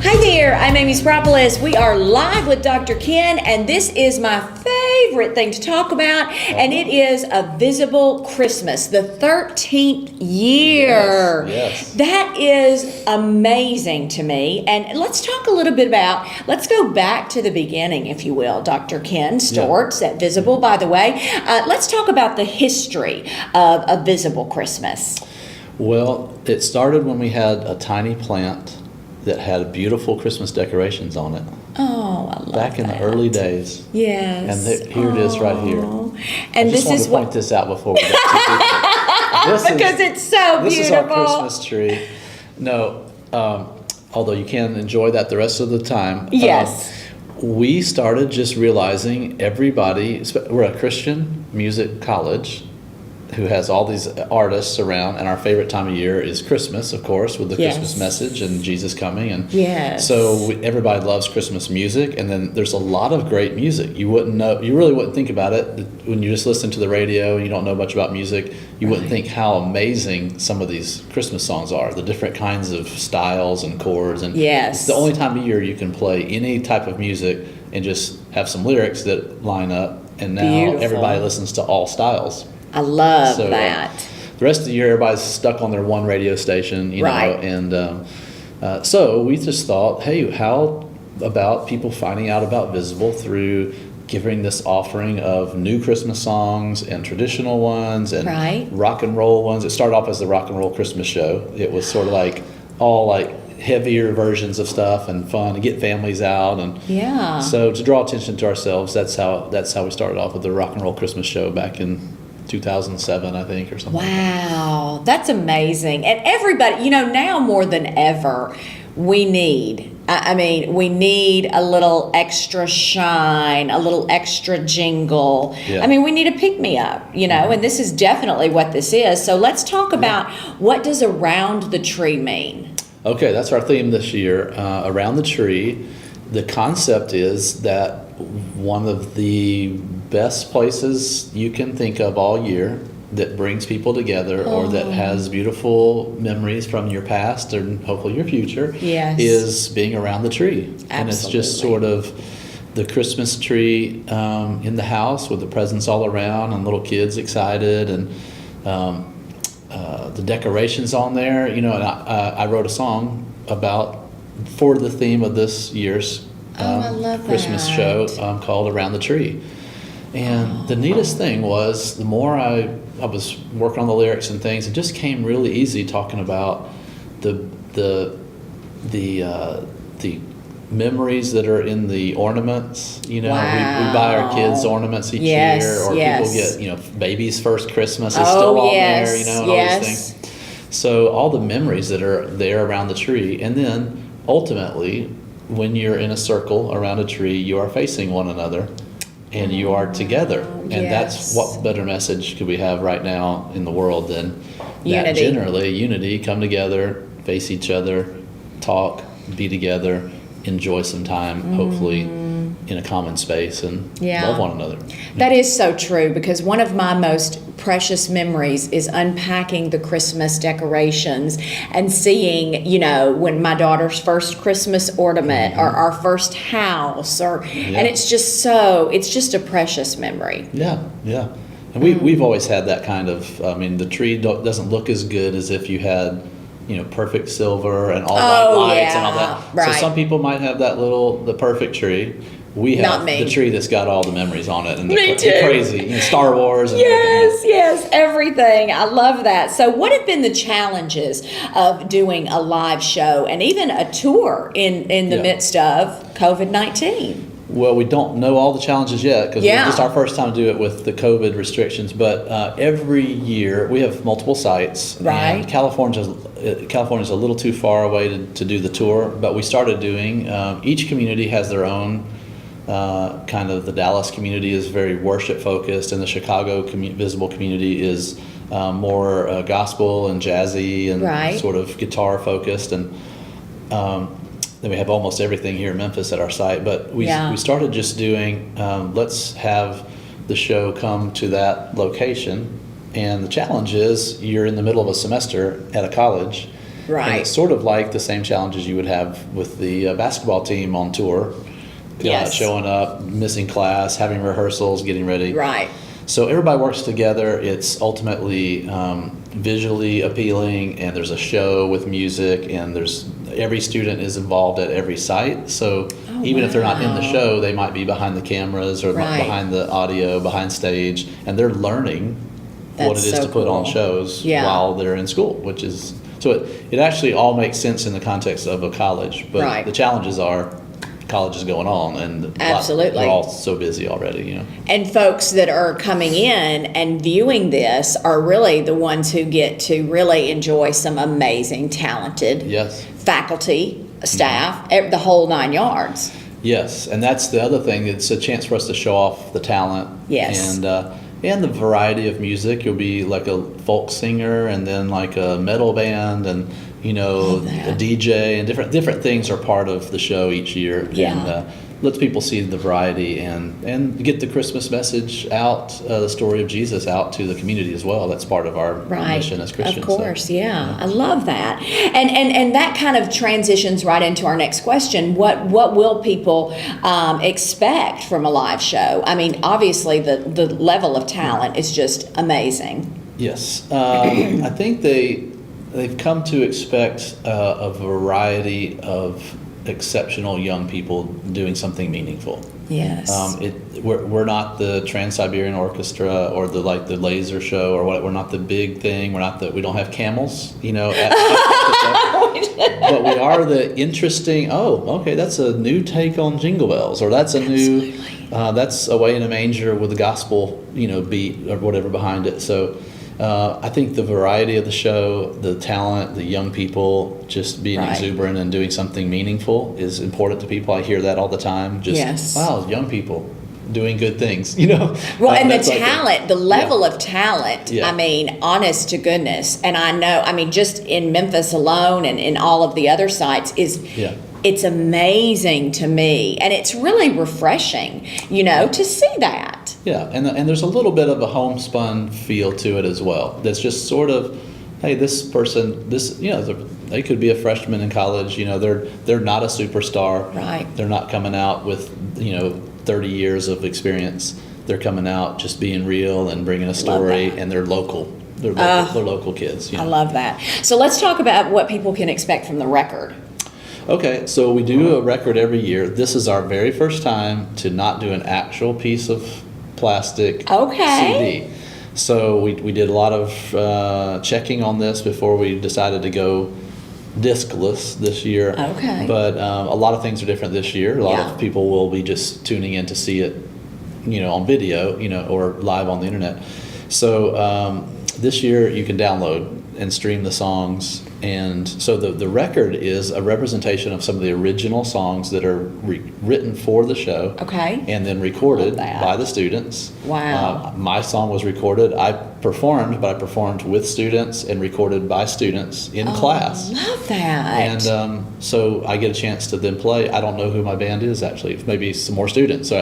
Hi there, I'm Amy Spropoulos. We are live with Dr. Ken, and this is my favorite thing to talk about, and it is A Visible Christmas, the 13th year. Yes. That is amazing to me. And let's talk a little bit about, let's go back to the beginning, if you will, Dr. Ken Steorts at Visible, by the way. Let's talk about the history of A Visible Christmas. Well, it started when we had a tiny plant that had beautiful Christmas decorations on it. Oh, I love Back in the early days. Yes. And here it is right here. And I just wanted to point this out before we got too deep. Because it's so beautiful. This is our Christmas tree. No, although you can enjoy that the rest of the time. Yes. We started just realizing we're a Christian music college who has all these artists around, and our favorite time of year is Christmas, of course, with the Christmas message and Jesus coming, and so everybody loves Christmas music. And then there's a lot of great music. You really wouldn't think about it when you just listen to the radio and you don't know much about music. You wouldn't think how amazing some of these Christmas songs are, the different kinds of styles and chords, and it's the only time of year you can play any type of music and just have some lyrics that line up, and now everybody listens to all styles. I love that. The rest of the year, everybody's stuck on their one radio station, you know, and so we just thought, hey, how about people finding out about Visible through giving this offering of new Christmas songs and traditional ones and rock and roll ones. It started off as the Rock and Roll Christmas Show. It was sort of like all like heavier versions of stuff and fun to get families out, and so to draw attention to ourselves, that's how we started off with the Rock and Roll Christmas Show back in 2007, I think, or something. Wow, that's amazing. And everybody, you know, now more than ever, we need a little extra shine, a little extra jingle. I mean, we need a pick-me-up, you know, and this is definitely what this is. So let's talk about what does Around the Tree mean? Okay, that's our theme this year, Around the Tree. The concept is that one of the best places you can think of all year that brings people together or that has beautiful memories from your past and hopefully your future is being around the tree. And it's just sort of the Christmas tree in the house with the presents all around and little kids excited, and the decorations on there. You know, and I wrote a song for the theme of this year's Christmas show called Around the Tree. And the neatest thing was, the more I was working on the lyrics and things, it just came really easy talking about the memories that are in the ornaments. You know, we buy our kids ornaments each year, or people get, you know, baby's first Christmas is still on there, you know, and all these things. So all the memories that are there around the tree, and then ultimately, when you're in a circle around a tree, you are facing one another and you are together. And that's what better message could we have right now in the world than that? Generally, unity, come together, face each other, talk, be together, enjoy some time, hopefully in a common space, and love one another. That is so true, because one of my most precious memories is unpacking the Christmas decorations and seeing, you know, when my daughter's first Christmas ornament or our first house, and it's just a precious memory. And we've always had that kind of, I mean, the tree doesn't look as good as if you had, you know, perfect silver and all white lights and all that. So some people might have the perfect tree. We have the tree that's got all the memories on it, and the crazy, you know, Star Wars. And everything. I love that. So what have been the challenges of doing a live show and even a tour in the midst of COVID-19? Well, we don't know all the challenges yet, because it's just our first time to do it with the COVID restrictions. But every year we have multiple sites. And California's a little too far away to do the tour, but we started doing. Each community has their own. Kind of the Dallas community is very worship focused, and the Chicago Visible community is more gospel and jazzy and sort of guitar focused, and then we have almost everything here in Memphis at our site. But we started just doing let's have the show come to that location, and the challenge is you're in the middle of a semester at a college, Right. And it's sort of like the same challenges you would have with the basketball team on tour. Yes. Showing up, missing class, having rehearsals, getting ready. Right. So everybody works together. It's ultimately visually appealing, and there's a show with music, and every student is involved at every site. So even if they're not in the show, they might be behind the cameras or behind the audio, behind stage, and they're learning what it is to put on shows while they're in school, which is, so it actually all makes sense in the context of a college, but the challenges are college is going on, and absolutely we're all so busy already, And folks that are coming in and viewing this are really the ones who get to really enjoy some amazing, talented faculty, staff, the whole 9 yards. Yes, and that's the other thing. It's a chance for us to show off the talent. Yes. And the variety of music. You'll be like a folk singer, and then like a metal band, and a DJ, and different things are part of the show each year. And lets people see the variety and get the Christmas message out, the story of Jesus out to the community as well. That's part of our mission as Christians. Of course, I love that. And that kind of transitions right into our next question. What will people expect from a live show? I mean, obviously the level of talent is just amazing. Yes. I think they've come to expect a variety of exceptional young people doing something meaningful. Yes. We're not the Trans-Siberian Orchestra or the laser show or what. We're not the big thing. We don't have camels, but we are the interesting. Oh, okay, that's a new take on Jingle Bells, or that's a new, that's Away in a Manger with the gospel, beat or whatever behind it. So. I think the variety of the show, the talent, the young people just being exuberant and doing something meaningful is important to people. I hear that all the time. Wow, young people doing good things, Well, and the talent, the level of talent, I mean, honest to goodness. And I know, just in Memphis alone and in all of the other sites it's amazing to me. And it's really refreshing, to see that. Yeah, and there's a little bit of a homespun feel to it as well. That's just sort of, hey, this person, they could be a freshman in college. They're not a superstar. Right. They're not coming out with 30 years of experience. They're coming out just being real and bringing a story, and they're local. They're local kids. I love that. So let's talk about what people can expect from the record. Okay, so we do a record every year. This is our very first time to not do an actual piece of plastic CD. So we did a lot of checking on this before we decided to go discless this year. Okay. But a lot of things are different this year. A lot of people will be just tuning in to see it, on video, or live on the internet. So this year you can download and stream the songs. And so the record is a representation of some of the original songs that are written for the show. Okay. And then recorded by the students. Wow. My song was recorded. I performed with students and recorded by students in class. I love that. And so I get a chance to then play. I don't know who my band is actually. Maybe some more students. So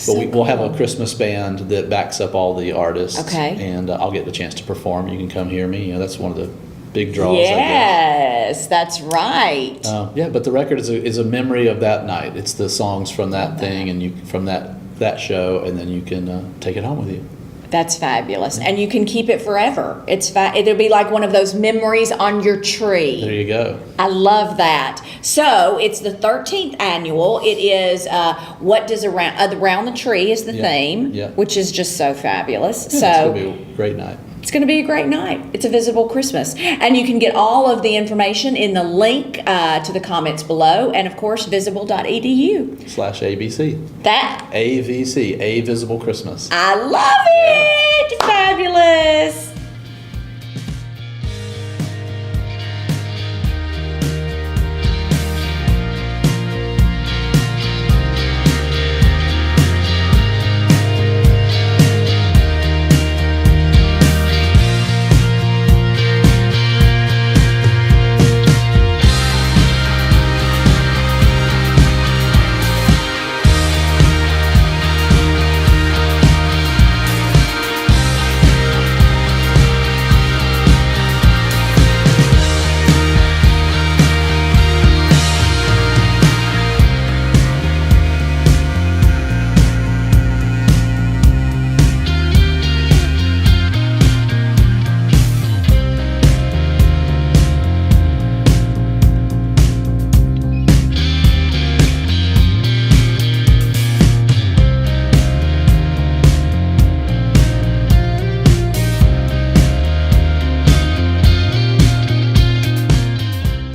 but we'll have a Christmas band that backs up all the artists. Okay. And I'll get the chance to perform. You can come hear me. That's one of the big draws. Yes, that's right. But the record is a memory of that night. It's the songs from that thing, and from that show, and then you can take it home with you. That's fabulous, and you can keep it forever. It'll be like one of those memories on your tree. There you go. I love that. So it's the 13th annual. It is what does around the tree is the theme, which is just so fabulous. Yeah, so it's gonna be a great night. It's going to be a great night. It's a visible Christmas. And you can get all of the information in the link to the comments below. And, of course, visible.edu. /ABC. That. AVC, A Visible Christmas. I love it. Fabulous.